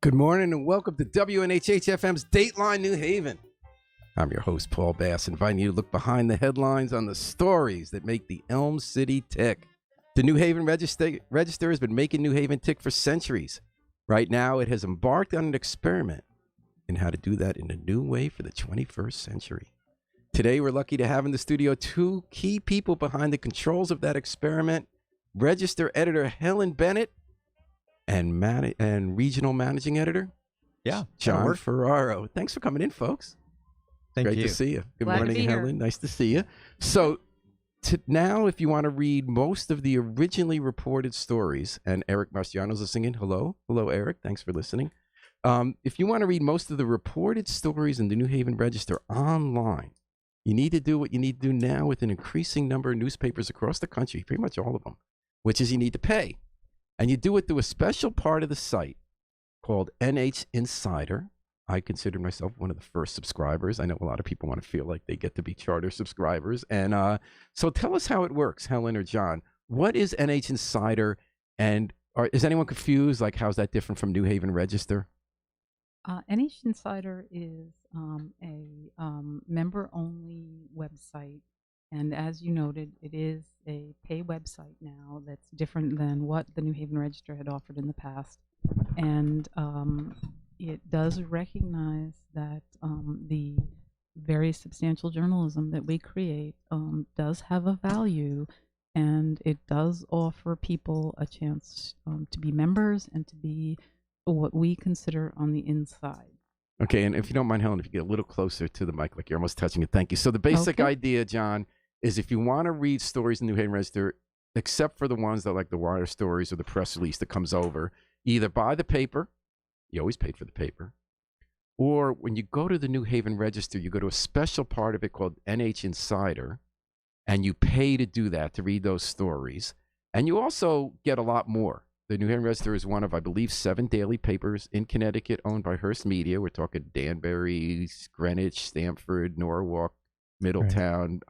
Good morning and welcome to WNHH-FM's Dateline New Haven. I'm your host, Paul Bass, inviting you to look behind the headlines on the stories that make the Elm City tick. The New Haven Register has been making New Haven tick for centuries. Right now, it has embarked on an experiment in how to do that in a new way for the 21st century. Today, we're lucky to have in the studio two key people behind the controls of that experiment, Register editor Helen Bennett and regional managing editor, John Ferraro. Thanks for coming in, folks. Thank you. Great to see you. Good Glad morning, to be Helen. here. Nice to see you. So now, if you want to read most of the originally reported stories, and Eric Marciano's listening in. Hello, Eric. Thanks for listening. If you want to read most of the reported stories in the New Haven Register online, you need to do what you need to do now with an increasing number of newspapers across the country, pretty much all of them, which is you need to pay. And you do it through a special part of the site called NH Insider. I consider myself one of the first subscribers. I know a lot of people want to feel like they get to be charter subscribers. And so tell us how it works, Helen or John. What is NH Insider? And is anyone confused? Like, how's that different from New Haven Register? NH Insider is a member-only website. And as you noted, it is a pay website now that's different than what the New Haven Register had offered in the past. And it does recognize that the very substantial journalism that we create does have a value, and it does offer people a chance to be members and to be what we consider on the inside. Okay, and if you don't mind, Helen, if you get a little closer to the mic, like you're almost touching it, thank you. So the basic idea, John, is if you want to read stories in the New Haven Register, except for the ones that like the wire stories or the press release that comes over, either buy the paper, you always paid for the paper, or when you go to the New Haven Register, you go to a special part of it called NH Insider, and you pay to do that, to read those stories. And you also get a lot more. The New Haven Register is one of, I believe, 7 daily papers in Connecticut owned by Hearst Media. We're talking Danbury, Greenwich, Stamford, Norwalk, Middletown,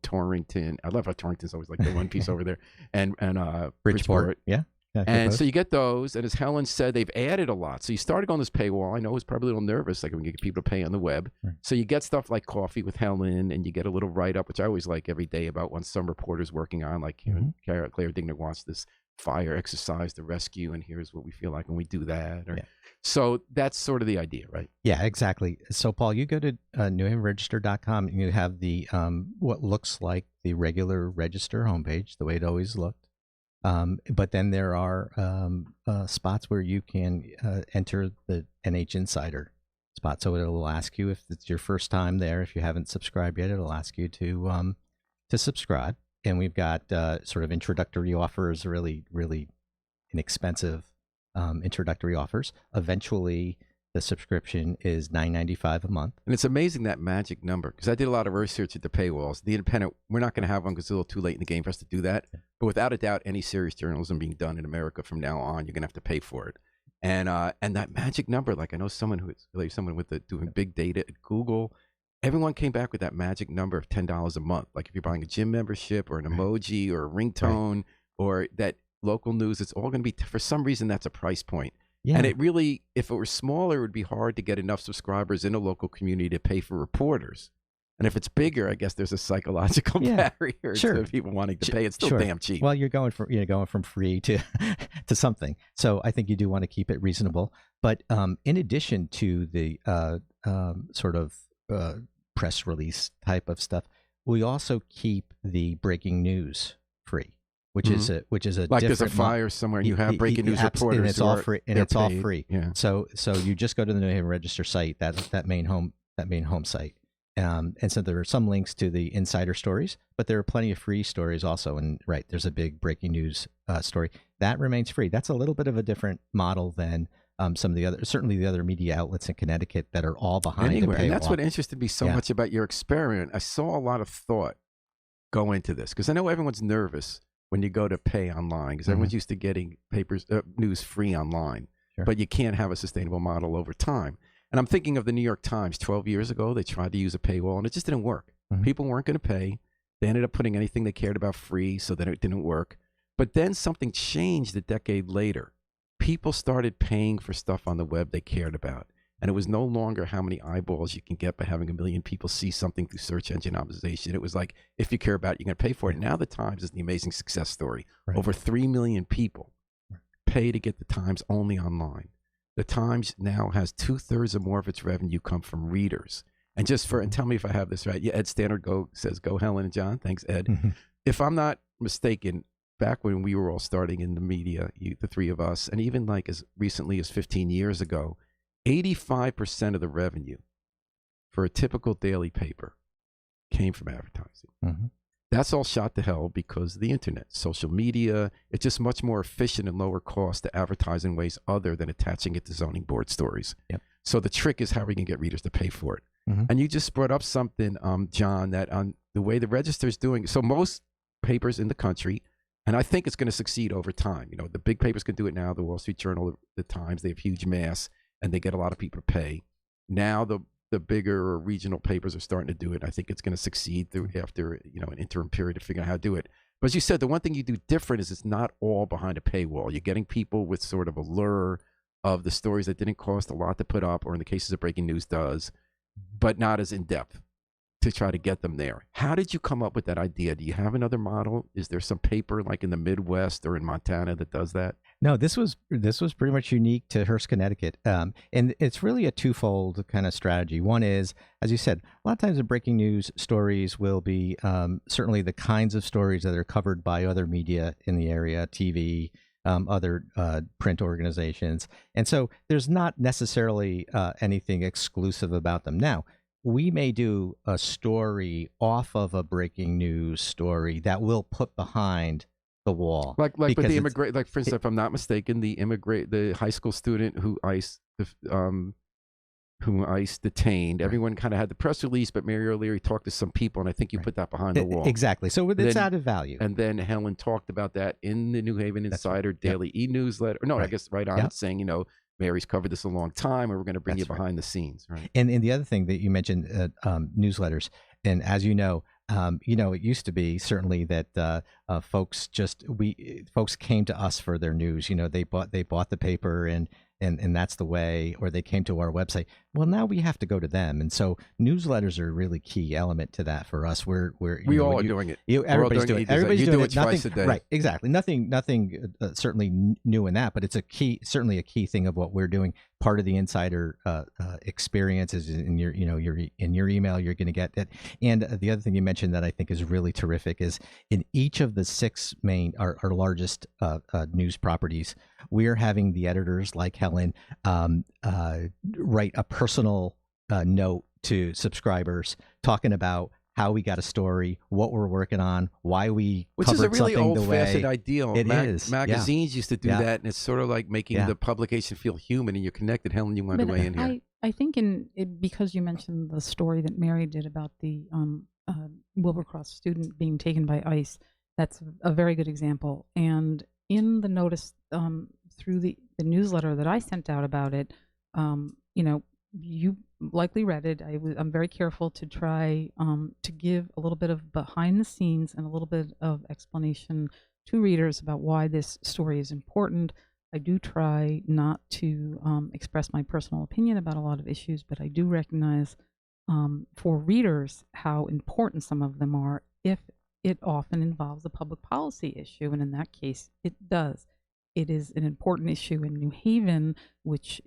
Torrington. I love how Torrington's always like the one piece over there. And Bridgeport. Yeah. And so you get those, and as Helen said, they've added a lot. So you started on this paywall. I know it was probably a little nervous, like when you get people to pay on the web. Right. So you get stuff like Coffee with Helen, and you get a little write-up, which I always like every day about what some reporter's working on, like Claire Digner wants this fire exercise to rescue, and here's what we feel like when we do that. So that's sort of the idea, right? Yeah, exactly. So, Paul, you go to newhavenregister.com, and you have the what looks like the regular Register homepage, the way it always looked. But then there are spots where you can enter the NH Insider spot. So it'll ask you if it's your first time there. If you haven't subscribed yet, it'll ask you to subscribe. And we've got sort of introductory offers, really, really inexpensive introductory offers. Eventually, the subscription is $9.95 a month. And it's amazing, that magic number, because I did a lot of research at the paywalls. The Independent, we're not going to have one because it's a little too late in the game for us to do that. But without a doubt, any serious journalism being done in America from now on, you're going to have to pay for it. And that magic number, like I know someone with doing big data at Google, everyone came back with that magic number of $10 a month. Like if you're buying a gym membership or an emoji or a ringtone or that local news, it's all going to be, for some reason, that's a price point. Yeah. And it really, if it were smaller, it would be hard to get enough subscribers in a local community to pay for reporters. And if it's bigger, I guess there's a psychological barrier to people wanting to pay. It's still damn cheap. Well, you're going from free to to something. So I think you do want to keep it reasonable. But in addition to the sort of press release type of stuff, we also keep the breaking news free. Which is a like there's a fire somewhere, you have breaking news reporters, and it's all free. And it's all free. Yeah. So you just go to the New Haven Register site, that main home site, and so there are some links to the insider stories, but there are plenty of free stories also. And there's a big breaking news story that remains free. That's a little bit of a different model than some of the other, certainly the other media outlets in Connecticut that are all behind the paywall. And that's what interested me so much about your experiment. I saw a lot of thought go into this because I know everyone's nervous when you go to pay online, because everyone's used to getting news free online, but you can't have a sustainable model over time. And I'm thinking of the New York Times 12 years ago. They tried to use a paywall, and it just didn't work. People weren't going to pay. They ended up putting anything they cared about free, so that it didn't work. But then something changed a decade later, people started paying for stuff on the web they cared about. And it was no longer how many eyeballs you can get by having a million people see something through search engine optimization. It was like, if you care about it, you're going to pay for it. Now the Times is the amazing success story. Right. Over 3 million people pay to get the Times only online. The Times now has 2/3 or more of its revenue come from readers. And and tell me if I have this right. Yeah, Ed Standard says, go Helen and John. Thanks, Ed. If I'm not mistaken, back when we were all starting in the media, the three of us, and even like as recently as 15 years ago, 85% of the revenue for a typical daily paper came from advertising. That's all shot to hell because of the internet, social media. It's just much more efficient and lower cost to advertise in ways other than attaching it to zoning board stories. Yep. So the trick is how we can get readers to pay for it. And you just brought up something, John, that on the way the Register is doing. So most papers in the country, and I think it's going to succeed over time. You know, the big papers can do it now. The Wall Street Journal, the Times, they have huge mass, and they get a lot of people to pay. Now the bigger or regional papers are starting to do it. I think it's going to succeed after an interim period to figure out how to do it. But as you said, the one thing you do different is it's not all behind a paywall. You're getting people with sort of a lure of the stories that didn't cost a lot to put up, or in the cases of breaking news does, but not as in depth, to try to get them there. How did you come up with that idea? Do you have another model? Is there some paper like in the Midwest or in Montana that does that? No, this was pretty much unique to Hearst, Connecticut, and it's really a twofold kind of strategy. One is, as you said, a lot of times the breaking news stories will be certainly the kinds of stories that are covered by other media in the area, TV, other print organizations, and so there's not necessarily anything exclusive about them. Now, we may do a story off of a breaking news story that we'll put behind the wall, but the immigrant, like for instance, if I'm not mistaken, the high school student who ICE detained. Everyone kind of had the press release, but Mary O'Leary talked to some people, and I think you put that behind the wall. Exactly. So it's added value. And then Helen talked about that in the New Haven Insider Daily e-newsletter. No, I guess right on it, saying, Mary's covered this a long time, and we're going to bring you behind the scenes, right? And the other thing that you mentioned, newsletters, and as you know, it used to be certainly that folks came to us for their news. They bought the paper and that's the way, or they came to our website. Well, now we have to go to them, and so newsletters are a really key element to that for us. We all are doing it. Everybody's doing it. Everybody's doing it. Twice a day. Right? Exactly. Nothing certainly new in that, but it's certainly a key thing of what we're doing. Part of the insider experience is in your email. You're going to get it. And the other thing you mentioned that I think is really terrific is in each of the 6 main our largest news properties, we are having the editors like Helen write a personal note to subscribers talking about how we got a story, what we're working on, why we Which is a really old-fashioned ideal. It is. Magazines used to do that, and it's sort of like making the publication feel human, and you're connected. Helen, you want to weigh in here? I think because you mentioned the story that Mary did about the Wilbercross student being taken by ICE, that's a very good example. And in the notice through the newsletter that I sent out about it, you likely read it. I'm very careful to try to give a little bit of behind the scenes and a little bit of explanation to readers about why this story is important. I do try not to express my personal opinion about a lot of issues, but I do recognize for readers how important some of them are if it often involves a public policy issue, and in that case, it does. It is an important issue in New Haven, which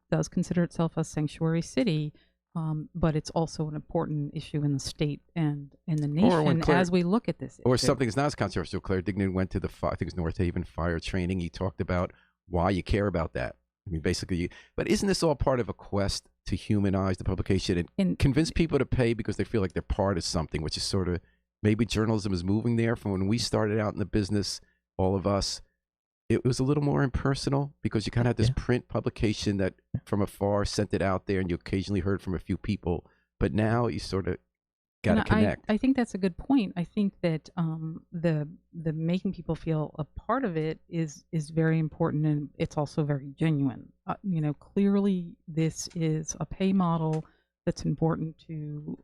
does consider itself a sanctuary city, but it's also an important issue in the state and in the nation as we look at this issue. Or something that's not as controversial. Claire Dignan went to I think it's North Haven fire training. He talked about why you care about that. I mean, basically, but isn't this all part of a quest to humanize the publication and convince people to pay because they feel like they're part of something, which is sort of maybe journalism is moving there from when we started out in the business, all of us. It was a little more impersonal because you kind of had this print publication that from afar sent it out there and you occasionally heard from a few people. But now you sort of got to connect. I think that's a good point. I think that the making people feel a part of it is very important, and it's also very genuine. Clearly this is a pay model that's important to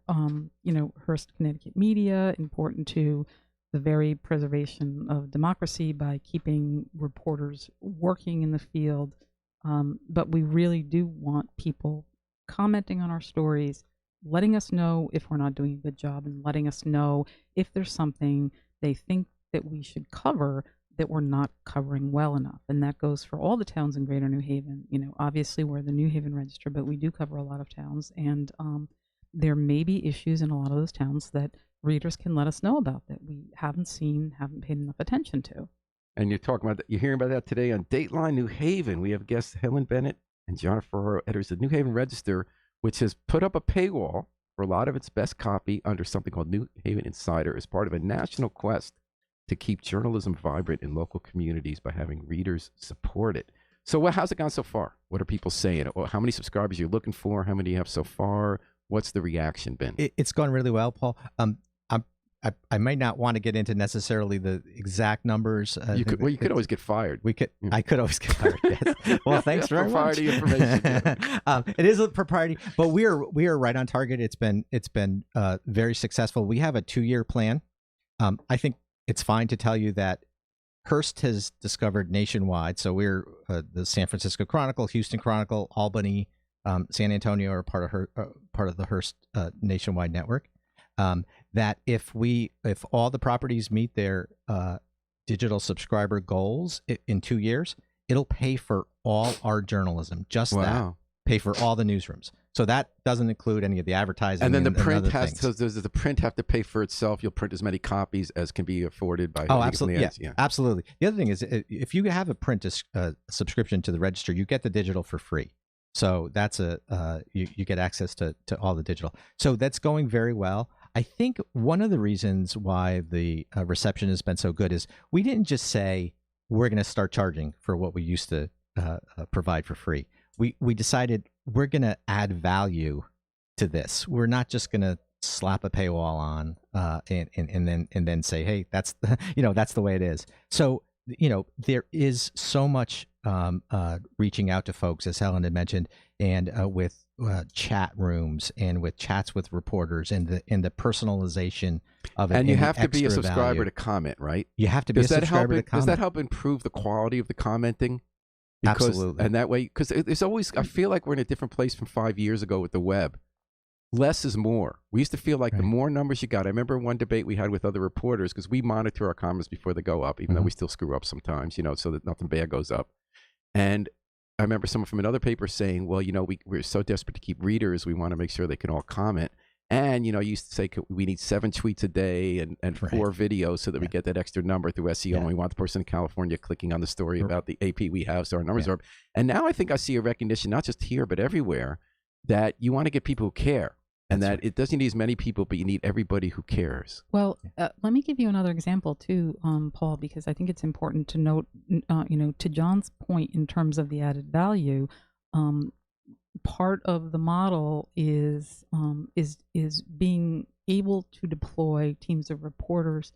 Hearst, Connecticut media, important to the very preservation of democracy by keeping reporters working in the field. But we really do want people commenting on our stories, letting us know if we're not doing a good job, and letting us know if there's something they think that we should cover that we're not covering well enough. And that goes for all the towns in Greater New Haven. Obviously we're the New Haven Register, but we do cover a lot of towns, and there may be issues in a lot of those towns that readers can let us know about that we haven't seen, haven't paid enough attention to. And you're talking about that, you're hearing about that today on Dateline New Haven. We have guests Helen Bennett and John Ferraro, editors of the New Haven Register, which has put up a paywall for a lot of its best copy under something called New Haven Insider as part of a national quest to keep journalism vibrant in local communities by having readers support it. So how's it gone so far? What are people saying? How many subscribers are you looking for? How many do you have so far? What's the reaction been? It's gone really well, Paul. I might not want to get into necessarily the exact numbers. You could always get fired. I could always get fired. Yes. Well, thanks very much. Propriety information. It is a propriety, but we are right on target. It's been very successful. We have a 2-year plan. I think it's fine to tell you that Hearst has discovered nationwide. So we're the San Francisco Chronicle, Houston Chronicle, Albany, San Antonio are part of the Hearst nationwide network. That if all the properties meet their digital subscriber goals in 2 years, it'll pay for all our journalism. Just that, pay for all the newsrooms. So that doesn't include any of the advertising. And then the print does the print have to pay for itself? You'll print as many copies as can be afforded by. Oh, absolutely. Yeah, absolutely. The other thing is, if you have a print subscription to the Register, you get the digital for free. So that's you get access to all the digital. So that's going very well. I think one of the reasons why the reception has been so good is we didn't just say we're going to start charging for what we used to provide for free. We decided we're going to add value to this. We're not just going to slap a paywall on and then say, hey, that's that's the way it is. So there is so much reaching out to folks, as Helen had mentioned, and with chat rooms and with chats with reporters and the personalization of it. And you have to be a subscriber to comment, right? You have to be a subscriber to comment. Does that help improve the quality of the commenting? Absolutely. And that way, because there's always, I feel like we're in a different place from 5 years ago with the web. Less is more. We used to feel like the more numbers you got. I remember one debate we had with other reporters, because we monitor our comments before they go up, even though we still screw up sometimes, so that nothing bad goes up. And I remember someone from another paper saying, well, we're so desperate to keep readers, we want to make sure they can all comment. And, you used to say we need 7 tweets a day and 4 videos so that we get that extra number through SEO. And we want the person in California clicking on the story about the AP we have, so our numbers are up. And now I think I see a recognition, not just here, but everywhere, that you want to get people who care. And that it doesn't need as many people, but you need everybody who cares. Well, let me give you another example too, Paul, because I think it's important to note, to John's point in terms of the added value. Part of the model is being able to deploy teams of reporters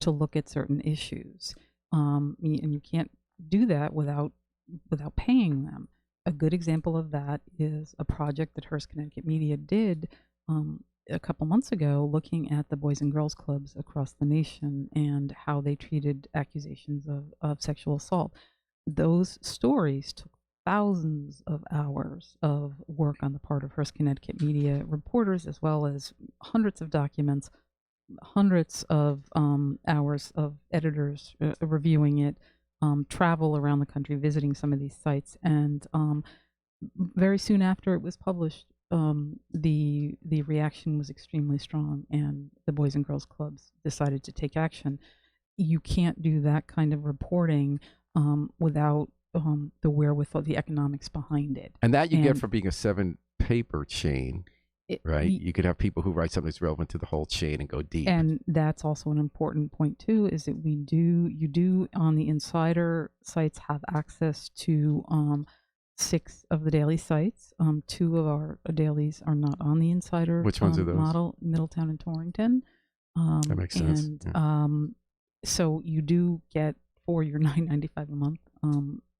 to look at certain issues, and you can't do that without paying them. A good example of that is a project that Hearst Connecticut Media did a couple months ago, looking at the Boys and Girls Clubs across the nation and how they treated accusations of sexual assault. Those stories took thousands of hours of work on the part of Hearst Connecticut Media reporters, as well as hundreds of documents, hundreds of hours of editors reviewing it, travel around the country visiting some of these sites, and very soon after it was published, the reaction was extremely strong, and the Boys and Girls Clubs decided to take action. You can't do that kind of reporting without the wherewithal, the economics behind it. And that you get from being a 7-paper chain, right? You could have people who write something that's relevant to the whole chain and go deep. And that's also an important point too, is that you do on the insider sites have access to 6 of the daily sites. 2 of our dailies are not on the insider. Which ones are those? Model, Middletown and Torrington. That makes sense. And so you do get, for your $9.95 a month,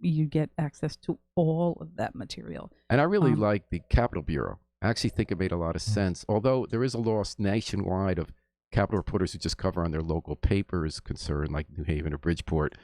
you get access to all of that material. And I really like the Capitol Bureau. I actually think it made a lot of sense, although there is a loss nationwide of Capitol reporters who just cover on their local paper is concerned, like New Haven or Bridgeport,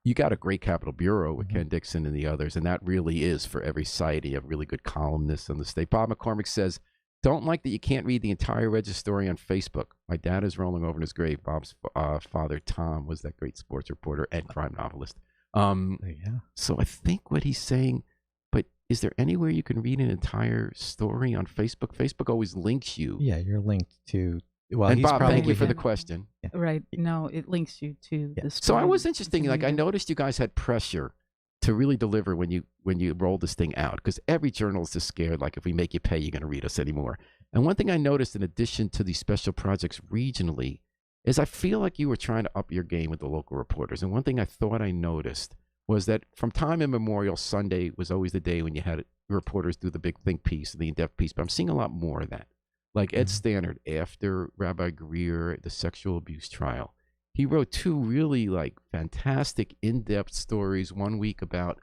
you got a great Capitol Bureau with Ken Dixon and the others, and that really is for every site. You have really good columnists on the state. Bob McCormick says, don't like that you can't read the entire Register story on Facebook. My dad is rolling over in his grave. Bob's father, Tom, was that great sports reporter and crime novelist. So I think what he's saying, but is there anywhere you can read an entire story on Facebook? Facebook always links you. Yeah, you're linked to. Well, and Bob, thank you for the question. Yeah. Right. No, it links you to the story. So I was interesting. Like I noticed you guys had pressure to really deliver when you rolled this thing out, because every journalist is scared. Like if we make you pay, you're going to read us anymore. And one thing I noticed in addition to these special projects regionally is I feel like you were trying to up your game with the local reporters. And one thing I thought I noticed was that from time immemorial, Sunday was always the day when you had reporters do the big think piece, the in-depth piece. But I'm seeing a lot more of that. Like Ed Stannard, after Rabbi Greer, the sexual abuse trial, he wrote 2 really like fantastic in-depth stories. One week about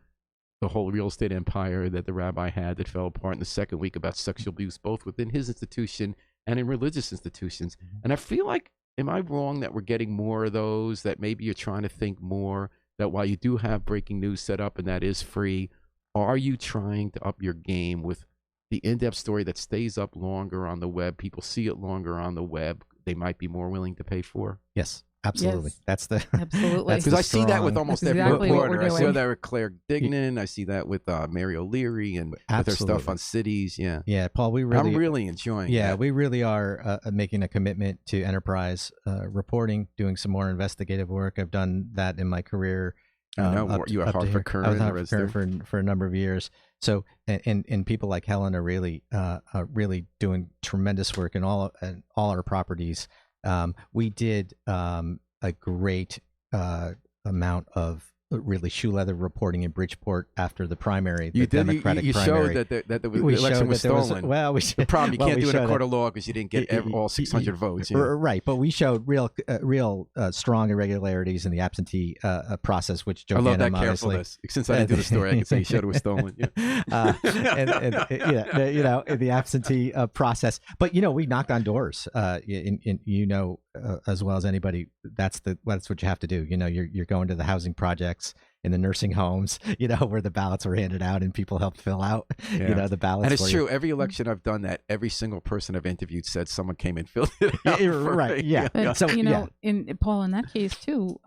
the whole real estate empire that the rabbi had that fell apart, and the second week about sexual abuse, both within his institution and in religious institutions. And I feel like, am I wrong that we're getting more of those, that maybe you're trying to think more, that while you do have breaking news set up and that is free, are you trying to up your game with the in-depth story that stays up longer on the web? People see it longer on the web. They might be more willing to pay for. Yes, absolutely. Yes. That's the absolutely, because I see that with almost every exactly reporter. I see doing. that with Claire Dignan. I see that with Mary O'Leary and with her stuff on cities. Yeah, Paul, I'm really enjoying. Yeah, we really are making a commitment to enterprise reporting, doing some more investigative work. I've done that in my career. I know you are Hartford Current. I was Hartford Current for a number of years. So, and people like Helen are really doing tremendous work in all our properties. We did a great amount of really shoe leather reporting in Bridgeport after the primary. The Democratic primary. Showed that the election was stolen. The problem, you can't do it in a court of law because you didn't get all 600 votes. Right, but we showed real strong irregularities in the absentee process, which Joe I love Ganim that carefulness. Since I didn't do the story, I can say you showed it was stolen. In the absentee process. But we knocked on doors. As well as anybody, that's what you have to do. You're going to the housing projects in the nursing homes, where the ballots were handed out and people helped fill out, the ballots. And it's true. Every election I've done that, every single person I've interviewed said someone came and filled it out. Right. Yeah. But, so, in Paul, in that case too,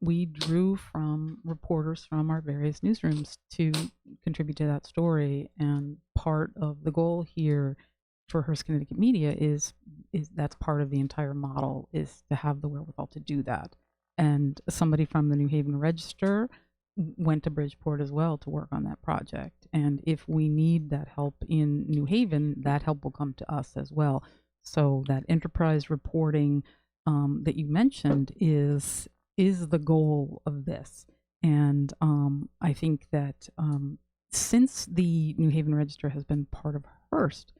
we drew from reporters from our various newsrooms to contribute to that story. And part of the goal here for Hearst Connecticut Media is that's part of the entire model, is to have the wherewithal to do that. And somebody from the New Haven Register went to Bridgeport as well to work on that project. And if we need that help in New Haven, that help will come to us as well. So that enterprise reporting that you mentioned is the goal of this. And I think that since the New Haven Register has been part of Hearst,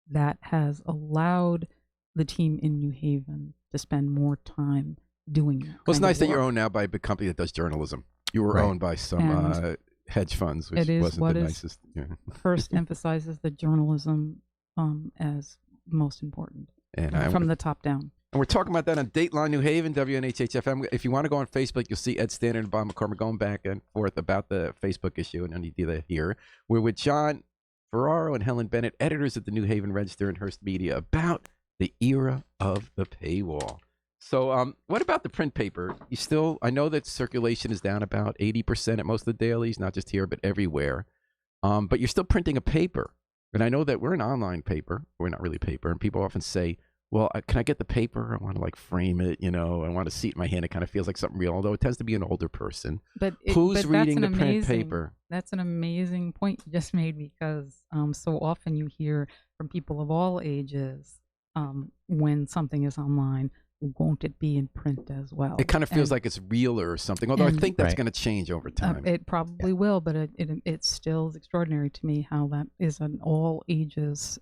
that has allowed the team in New Haven to spend more time doing that. Well, it's nice that you're owned now by a big company that does journalism. You were owned by some hedge funds, which wasn't the nicest. Hearst emphasizes the journalism as most important, and from the top down. And we're talking about that on Dateline New Haven, WNHH-FM. If you want to go on Facebook, you'll see Ed Stannard and Bob McCormick going back and forth about the Facebook issue, and you do that here. We're with John Ferraro and Helen Bennett, editors at the New Haven Register and Hearst Media, about the era of the paywall. So what about the print paper? I know that circulation is down about 80% at most of the dailies, not just here, but everywhere. But you're still printing a paper. And I know that we're an online paper. We're not really paper. And people often say, well, can I get the paper? I want to frame it, I want to see it in my hand. It kind of feels like something real, although it tends to be an older person. Who's reading the print paper? That's an amazing point you just made, because so often you hear from people of all ages when something is online, won't it be in print as well? It kind of feels like it's realer or something, although I think that's going to change over time. It probably will, but it still is extraordinary to me how that is an all ages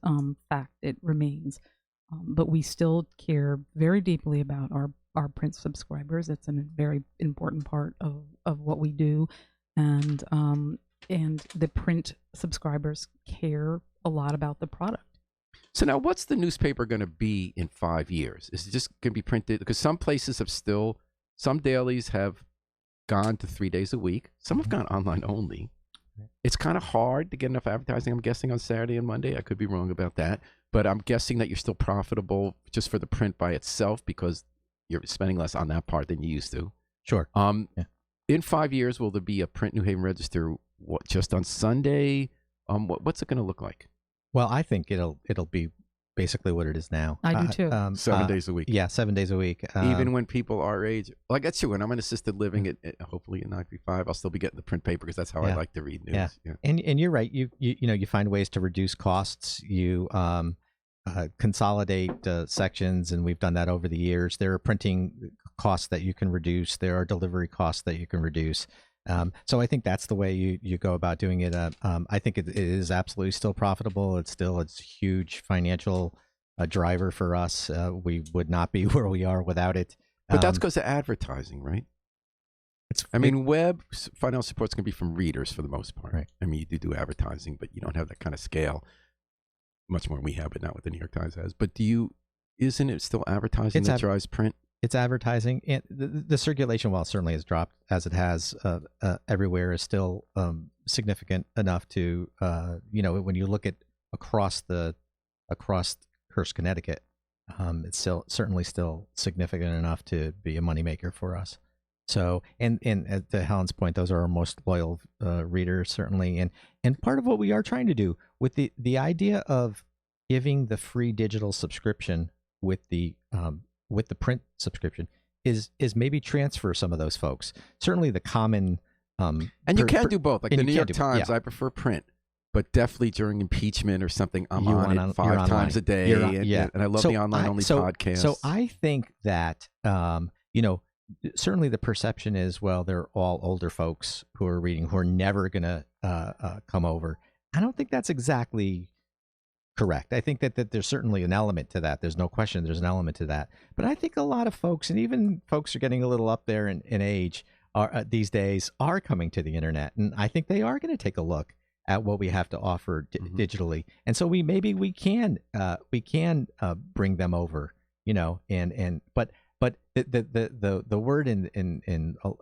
fact. It remains. But we still care very deeply about our print subscribers. It's a very important part of what we do. And the print subscribers care a lot about the product. So now, what's the newspaper going to be in 5 years? Is it just going to be printed? Because some places have some dailies have gone to 3 days a week. Some have gone online only. It's kind of hard to get enough advertising, I'm guessing, on Saturday and Monday. I could be wrong about that. But I'm guessing that you're still profitable just for the print by itself because you're spending less on that part than you used to. Sure. Yeah. In 5 years, will there be a print New Haven Register just on Sunday? What's it going to look like? Well, I think it'll be basically what it is now. I do too. 7 days a week. Yeah, 7 days a week. Even when people our age, like that's true. When I'm in assisted living, hopefully at 95, I'll still be getting the print paper because that's how I like to read news. Yeah. And you're right. You find ways to reduce costs. You consolidate sections, and we've done that over the years. There are printing costs that you can reduce. There are delivery costs that you can reduce. So I think that's the way you go about doing it. I think it is absolutely still profitable. It's a huge financial driver for us. We would not be where we are without it. But that's because of advertising, right? Web financial support's going to be from readers for the most part. Right. I mean, you do advertising, but you don't have that kind of scale. Much more than we have, but not what the New York Times has. But isn't it still advertising that drives print? It's advertising, and the circulation, while it certainly has dropped as it has everywhere, is still significant enough to when you look at across Hearst, Connecticut, it's certainly still significant enough to be a moneymaker for us. So, and to Helen's point, those are our most loyal readers, certainly, and part of what we are trying to do with the idea of giving the free digital subscription with the print subscription is maybe transfer some of those folks. Certainly the common and you can do both. Like the New York Times, I prefer print, but definitely during impeachment or something, I'm on it 5 times a day. And I love the online only podcast. So I think that certainly the perception is, well, they're all older folks who are reading, who are never going to come over. I don't think that's exactly correct. I think that there's certainly an element to that. There's no question there's an element to that. But I think a lot of folks, and even folks who are getting a little up there in age, these days are coming to the internet. And I think they are going to take a look at what we have to offer digitally. And so we can bring them over, but the word in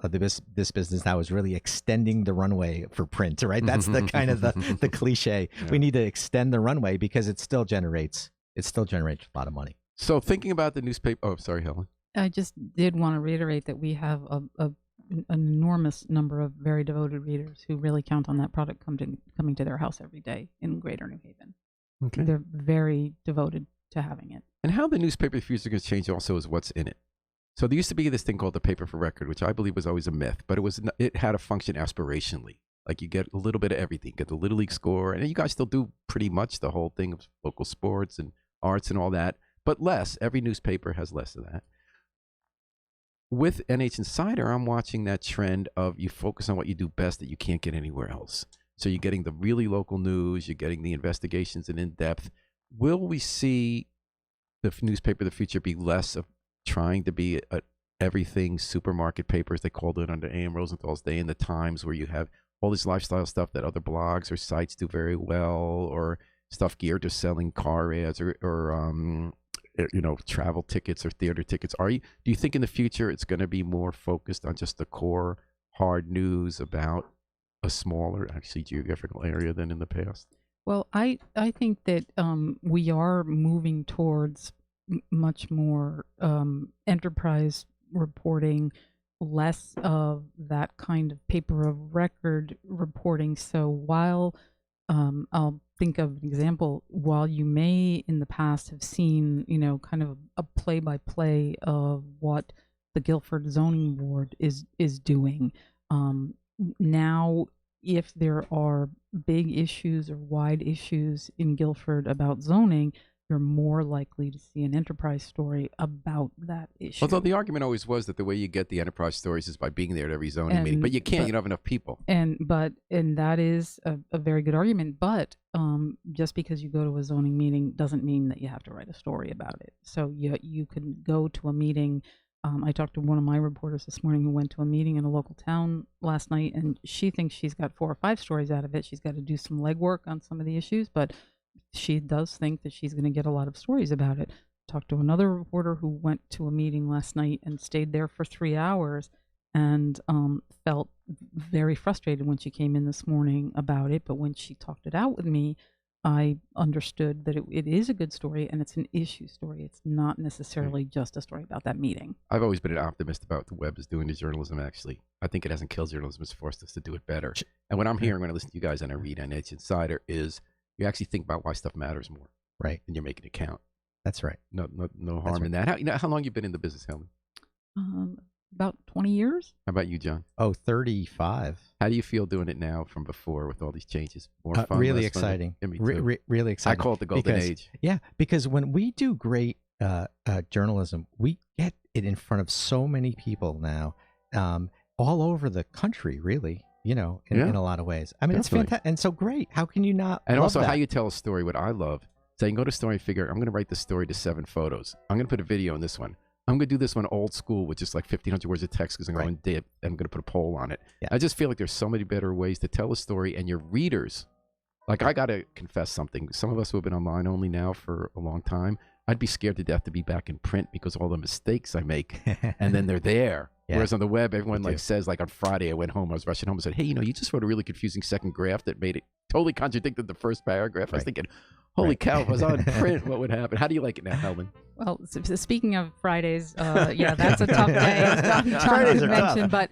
this business now is really extending the runway for print, right? That's the kind of the cliche. Yeah. We need to extend the runway because it still generates a lot of money. So thinking about the newspaper, oh, sorry, Helen. I just did want to reiterate that we have an enormous number of very devoted readers who really count on that product coming to their house every day in Greater New Haven. Okay. They're very devoted to having it. And how the newspaper future is going to change also is what's in it. So there used to be this thing called the paper for record, which I believe was always a myth, but it had a function aspirationally. Like you get a little bit of everything. You get the Little League score, and you guys still do pretty much the whole thing of local sports and arts and all that, but less. Every newspaper has less of that. With NH Insider, I'm watching that trend of you focus on what you do best that you can't get anywhere else. So you're getting the really local news, you're getting the investigations and in-depth. Will we see the newspaper of the future be less of trying to be everything supermarket papers, they called it under A.M. Rosenthal's day, in the Times, where you have all this lifestyle stuff that other blogs or sites do very well, or stuff geared to selling car ads or travel tickets or theater tickets? Do you think in the future it's going to be more focused on just the core hard news about a smaller, actually, geographical area than in the past? Well, I think that we are moving towards much more enterprise reporting, less of that kind of paper of record reporting. So while I'll think of an example, while you may in the past have seen, kind of a play-by-play of what the Guilford Zoning Board is doing, now if there are big issues or wide issues in Guilford about zoning, you're more likely to see an enterprise story about that issue. Although the argument always was that the way you get the enterprise stories is by being there at every zoning meeting, but you can't. You don't have enough people. And that is a very good argument. But just because you go to a zoning meeting doesn't mean that you have to write a story about it. So you can go to a meeting. I talked to one of my reporters this morning who went to a meeting in a local town last night, and she thinks she's got 4 or 5 stories out of it. She's got to do some legwork on some of the issues, but she does think that she's going to get a lot of stories about it. Talked to another reporter who went to a meeting last night and stayed there for 3 hours and felt very frustrated when she came in this morning about it. But when she talked it out with me, I understood that it is a good story and it's an issue story. It's not necessarily just a story about that meeting. I've always been an optimist about what the web is doing to journalism, actually. I think it hasn't killed journalism. It's forced us to do it better. And what I'm hearing when I listen to you guys and I read on Edge Insider is you actually think about why stuff matters more. Right. And you're making it count. That's right. No harm in that. How long you been in the business, Helen? About 20 years. How about you, John? 35. How do you feel doing it now from before with all these changes? More fun, really less fun? exciting. Yeah, me too. Really exciting. I call it the golden age. Yeah, because when we do great journalism, we get it in front of so many people now, all over the country, really, in a lot of ways. I mean, it's fantastic and so great. How can you not And love also that? how you tell a story, what I love. So you can go to Story and figure, I'm going to write this story to 7 photos. I'm going to put a video in this one. I'm going to do this one old school with just like 1,500 words of text because I'm going to I'm going to put a poll on it. Yeah. I just feel like there's so many better ways to tell a story, and your readers, like I got to confess something. Some of us who have been online only now for a long time, I'd be scared to death to be back in print because all the mistakes I make, and then they're there. Yeah. Whereas on the web, everyone like says, like on Friday, I went home, I was rushing home and said, hey, you just wrote a really confusing second graph that made it totally contradicted the first paragraph. I was thinking, holy cow, if I was on print, what would happen? How do you like it now, Helen? Well, speaking of Fridays, that's a tough day, as John Fridays are mentioned. tough.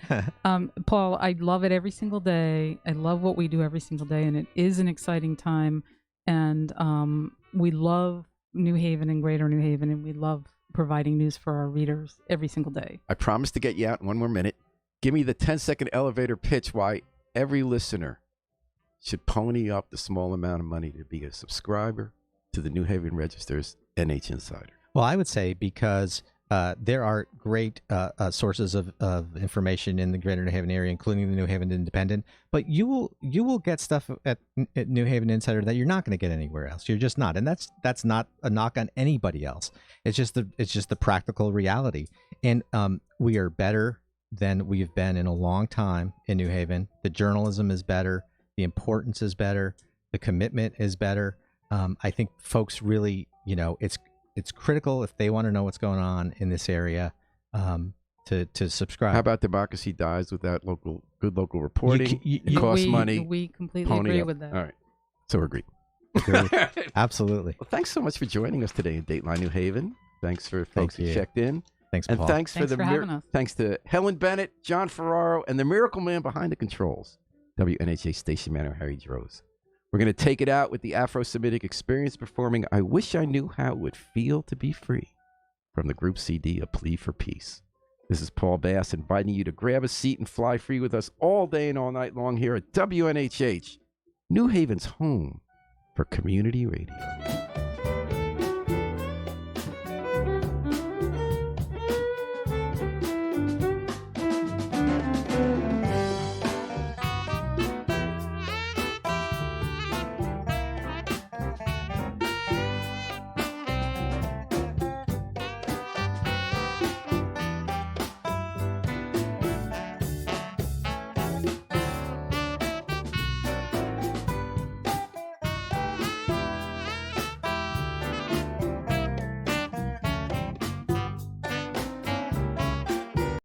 But Paul, I love it every single day. I love what we do every single day, and it is an exciting time. And we love New Haven and Greater New Haven, and we love providing news for our readers every single day. I promise to get you out in one more minute. Give me the 10-second elevator pitch why every listener should pony up the small amount of money to be a subscriber to the New Haven Register's NH Insider. Well, I would say because there are great sources of information in the Greater New Haven area, including the New Haven Independent. But you will get stuff at New Haven Insider that you're not going to get anywhere else. You're just not, and that's not a knock on anybody else. It's just the practical reality. And we are better than we've been in a long time in New Haven. The journalism is better. The importance is better. The commitment is better. I think folks really, it's critical if they want to know what's going on in this area to subscribe. How about democracy dies without good local reporting? It costs money. We completely agree with that. All right. So we're agreed. Absolutely. Well, thanks so much for joining us today in Dateline New Haven. Thanks for folks who checked in. Thanks, and Paul. thanks for having us. Thanks to Helen Bennett, John Ferraro, and the miracle man behind the controls, WNHA station manager Harry Droz. We're going to take it out with the Afro-Semitic Experience performing I Wish I Knew How It Would Feel to Be Free from the group CD, A Plea for Peace. This is Paul Bass inviting you to grab a seat and fly free with us all day and all night long here at WNHH, New Haven's home for community radio.